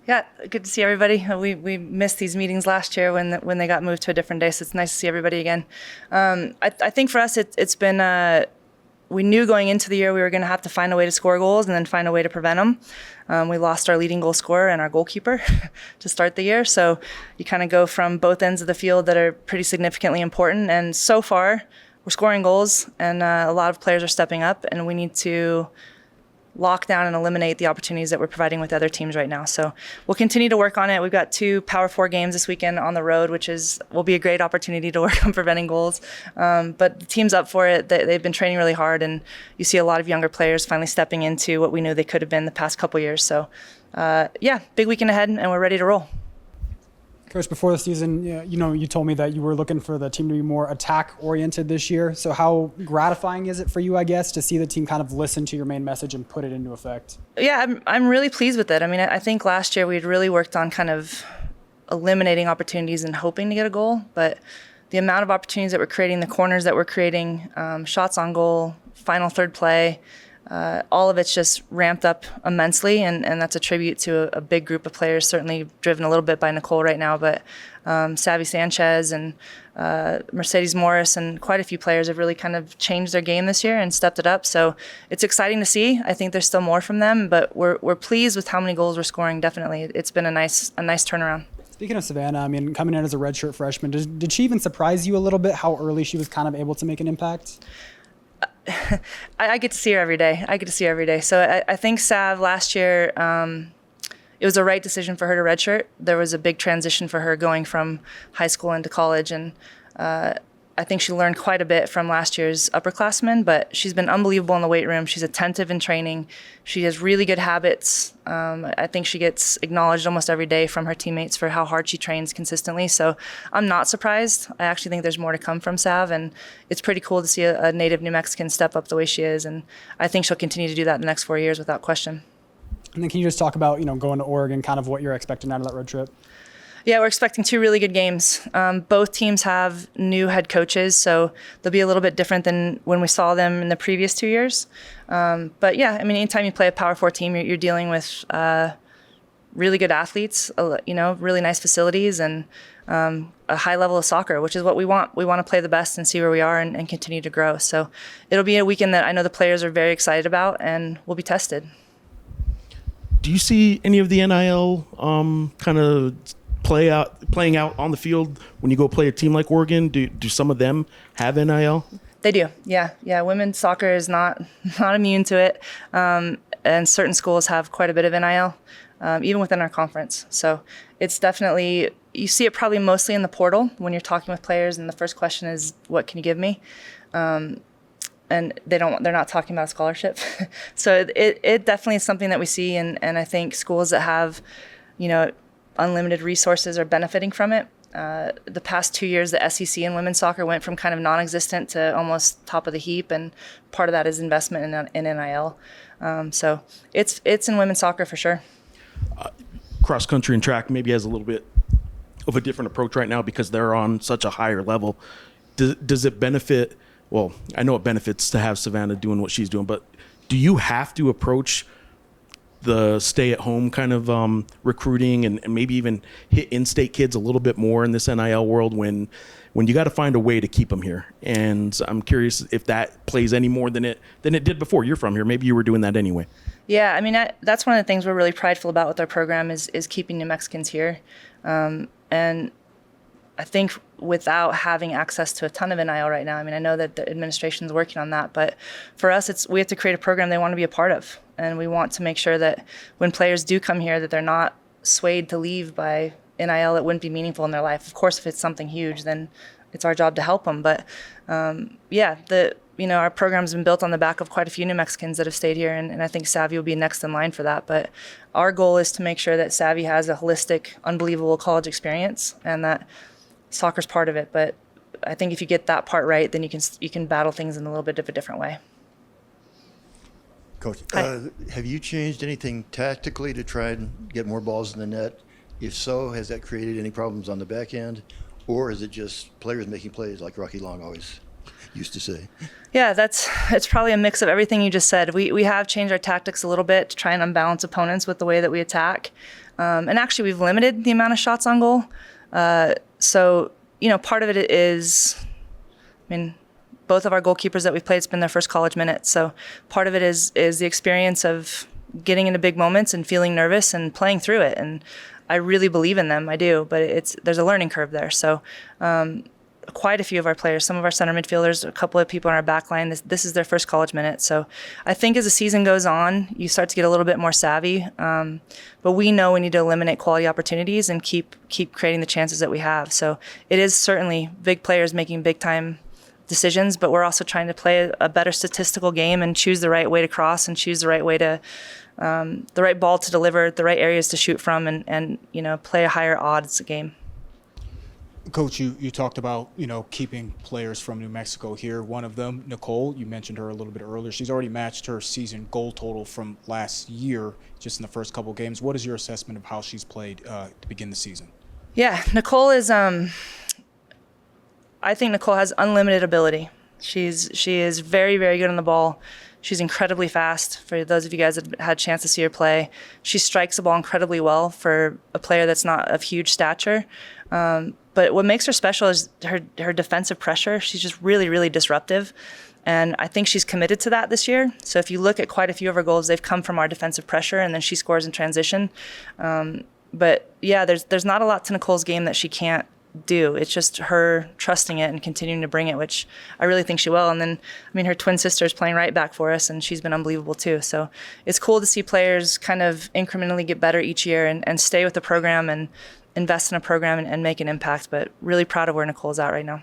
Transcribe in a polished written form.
Yeah, good to see everybody. We missed these meetings last year when they got moved to a different day, so it's nice to see everybody again. I think for us it's been we knew going into the year we were going to have to find a way to score goals and then find a way to prevent them. We lost our leading goal scorer and our goalkeeper to start the year, so you kind of go from both ends of the field that are pretty significantly important. And so far, we're scoring goals, and a lot of players are stepping up, and we need to lock down and eliminate the opportunities that we're providing with other teams right now. So we'll continue to work on it. We've got 2 Power 4 games this weekend on the road, which will be a great opportunity to work on preventing goals. But the team's up for it. They've been training really hard, and you see a lot of younger players finally stepping into what we knew they could have been the past couple years. So big weekend ahead, and we're ready to roll. Coach, before the season, you told me that you were looking for the team to be more attack-oriented this year. So how gratifying is it for you, I guess, to see the team kind of listen to your main message and put it into effect? Yeah, I'm really pleased with it. I mean, I think last year we'd really worked on kind of eliminating opportunities and hoping to get a goal. But the amount of opportunities that we're creating, the corners that we're creating, shots on goal, final third play, all of it's just ramped up immensely, and that's a tribute to a big group of players, certainly driven a little bit by Nicole right now, but Savvy Sanchez and Mercedes Morris and quite a few players have really kind of changed their game this year and stepped it up. So it's exciting to see. I think there's still more from them, but we're pleased with how many goals we're scoring, definitely. It's been a nice turnaround. Speaking of Savannah, I mean, coming in as a redshirt freshman, did she even surprise you a little bit how early she was kind of able to make an impact? I get to see her every day. So I think Sav last year, it was a right decision for her to redshirt. There was a big transition for her going from high school into college, and I think she learned quite a bit from last year's upperclassmen, but she's been unbelievable in the weight room. She's attentive in training. She has really good habits. I think she gets acknowledged almost every day from her teammates for how hard she trains consistently. So I'm not surprised. I actually think there's more to come from Sav, and it's pretty cool to see a native New Mexican step up the way she is, and I think she'll continue to do that in the next 4 years without question. And then can you just talk about, going to Oregon, kind of what you're expecting out of that road trip? Yeah, we're expecting 2 really good games. Both teams have new head coaches, so they'll be a little bit different than when we saw them in the previous 2 years. But yeah, I mean, anytime you play a Power 4 team, you're dealing with really good athletes, really nice facilities, and a high level of soccer, which is what we want. We want to play the best and see where we are and continue to grow. So it'll be a weekend that I know the players are very excited about, and we'll be tested. Do you see any of the NIL kind of playing out on the field when you go play a team like Oregon? Do some of them have NIL? They do, yeah. Women's soccer is not immune to it, and certain schools have quite a bit of NIL, even within our conference. So it's definitely, you see it probably mostly in the portal when you're talking with players, and the first question is, "What can you give me?" And they're not talking about a scholarship. So it definitely is something that we see, and I think schools that have, unlimited resources are benefiting from it. The past 2 years, the SEC in women's soccer went from kind of non-existent to almost top of the heap, and part of that is investment in NIL. So it's in women's soccer for sure. Cross country and track maybe has a little bit of a different approach right now because they're on such a higher level. Does it benefit? Well, I know it benefits to have Savannah doing what she's doing, but do you have to approach the stay-at-home kind of recruiting and maybe even hit in-state kids a little bit more in this NIL world when you got to find a way to keep them here? And I'm curious if that plays any more than it did before. You're from here. Maybe you were doing that anyway. Yeah, I mean, that's one of the things we're really prideful about with our program is keeping New Mexicans here. And I think without having access to a ton of NIL right now, I mean, I know that the administration is working on that, but for us, we have to create a program they want to be a part of. And we want to make sure that when players do come here, that they're not swayed to leave by NIL that wouldn't be meaningful in their life. Of course, if it's something huge, then it's our job to help them. But our program's been built on the back of quite a few New Mexicans that have stayed here, and I think Savvy will be next in line for that. But our goal is to make sure that Savvy has a holistic, unbelievable college experience, and that soccer's part of it. But I think if you get that part right, then you can battle things in a little bit of a different way. Coach, have you changed anything tactically to try and get more balls in the net? If so, has that created any problems on the back end? Or is it just players making plays like Rocky Long always used to say? Yeah, it's probably a mix of everything you just said. We have changed our tactics a little bit to try and unbalance opponents with the way that we attack. And actually, we've limited the amount of shots on goal. So, part of it is, both of our goalkeepers that we've played, it's been their first college minutes. So part of it is the experience of getting into big moments and feeling nervous and playing through it. And I really believe in them. I do, but there's a learning curve there. So quite a few of our players, some of our center midfielders, a couple of people in our back line, this is their first college minute. So I think as the season goes on, you start to get a little bit more savvy. But we know we need to eliminate quality opportunities and keep creating the chances that we have. So it is certainly big players making big time decisions, but we're also trying to play a better statistical game and choose the right way to cross and choose the right way to the right ball to deliver, the right areas to shoot from, and play a higher odds game. Coach, you talked about, keeping players from New Mexico here. One of them, Nicole, you mentioned her a little bit earlier. She's already matched her season goal total from last year, just in the first couple of games. What is your assessment of how she's played to begin the season? Yeah, Nicole is, I think Nicole has unlimited ability. She is very, very good on the ball. She's incredibly fast. For those of you guys that had a chance to see her play, she strikes the ball incredibly well for a player that's not of huge stature. But what makes her special is her defensive pressure. She's just really, really disruptive. And I think she's committed to that this year. So if you look at quite a few of her goals, they've come from our defensive pressure, and then she scores in transition. But yeah, there's not a lot to Nicole's game that she can't do. It's just her trusting it and continuing to bring it, which I really think she will. And then, her twin sister is playing right back for us, and she's been unbelievable too. So it's cool to see players kind of incrementally get better each year and stay with the program and invest in a program and make an impact. But really proud of where Nicole's at right now.